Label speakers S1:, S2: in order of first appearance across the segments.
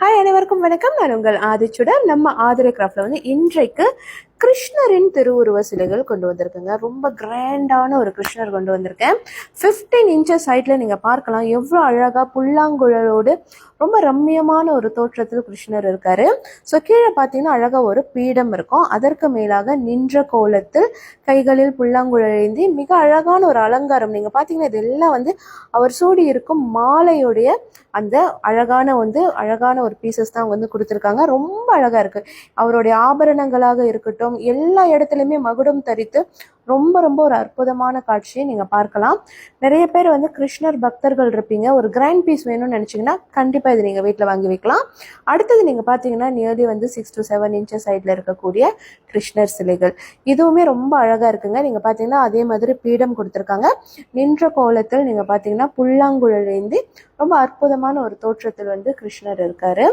S1: Hi, அனைவருக்கும் வணக்கம். நான் உங்கள் ஆதிச்சுடர். நம்ம ஆதிரை கிராஃப்ட்ல வந்து இன்றைக்கு கிருஷ்ணரின் திருவுருவ சிலைகள் கொண்டு வந்திருக்குங்க. ரொம்ப கிராண்டான ஒரு கிருஷ்ணர் கொண்டு வந்திருக்கேன். 15 இன்ச்சஸ் ஹைட்ல நீங்க பார்க்கலாம். எவ்வளோ அழகா புல்லாங்குழலோடு ரொம்ப ரம்மியமான ஒரு தோற்றத்தில் கிருஷ்ணர் இருக்காரு. ஸோ கீழே பார்த்தீங்கன்னா அழகா ஒரு பீடம் இருக்கும். அதற்கு மேலாக நின்ற கோலத்தில் கைகளில் புல்லாங்குழல் ஏந்தி மிக அழகான ஒரு அலங்காரம். நீங்க பார்த்தீங்கன்னா இதெல்லாம் வந்து அவர் சூடி இருக்கும் மாலையுடைய அந்த அழகான ஒரு பீசஸ் தான் வந்து கொடுத்துருக்காங்க. ரொம்ப அழகா இருக்கு. அவருடைய ஆபரணங்களாக இருக்கட்டும், எல்லா இடத்துலையுமே மகுடம் தரித்து ரொம்ப ரொம்ப ஒரு அற்புதமான காட்சியை நீங்க பார்க்கலாம். நிறைய பேர் வந்து கிருஷ்ணர் பக்தர்கள் இருப்பீங்க. ஒரு கிராண்ட் பீஸ் வேணும்னு நினைச்சீங்கன்னா கண்டிப்பா இது நீங்க வீட்டில் வாங்கி வைக்கலாம். அடுத்தது நீங்க பாத்தீங்கன்னா நியர்லி வந்து 6 to 7 இன்ச்சஸ் சைட்ல இருக்கக்கூடிய கிருஷ்ணர் சிலைகள் இதுவுமே ரொம்ப அழகா இருக்குங்க. நீங்க பாத்தீங்கன்னா அதே மாதிரி பீடம் கொடுத்துருக்காங்க. நின்ற கோலத்தில் நீங்க பாத்தீங்கன்னா புல்லாங்குழல் ஏந்தி ரொம்ப அற்புதமான ஒரு தோற்றத்தில் வந்து கிருஷ்ணர் இருக்காரு.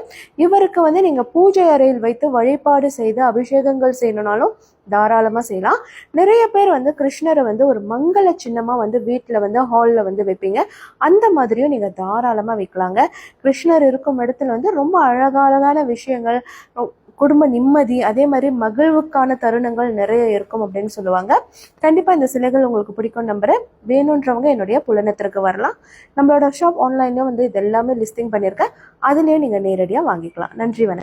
S1: இவருக்கு வந்து நீங்க பூஜை அறையில் வைத்து வழிபாடு செய்து அபிஷேகங்கள் செய்யணும்னாலும் தாராளமா செய்யலாம். நிறைய பேர் வந்து கிருஷ்ணரை வந்து ஒரு மங்கள சின்னமா வந்து வீட்டுல வந்து ஹால்ல வந்து வைப்பீங்க. அந்த மாதிரியும் நீங்க தாராளமா வைக்கலாங்க. கிருஷ்ணர் இருக்கும் இடத்துல வந்து ரொம்ப அழகான விஷயங்கள், குடும்ப நிம்மதி, அதே மாதிரி மகிழ்வுக்கான தருணங்கள் நிறைய இருக்கும் அப்படின்னு சொல்லுவாங்க. கண்டிப்பா இந்த சிலைகள் உங்களுக்கு பிடிக்கும் நம்புறேன். வேணுன்றவங்க என்னுடைய புலனத்திற்கு வரலாம். நம்மளோட ஷாப் ஆன்லைன்லயும் வந்து இது எல்லாமே லிஸ்டிங் பண்ணியிருக்கேன். அதுலயே நீங்க நேரடியா வாங்கிக்கலாம். நன்றி, வணக்கம்.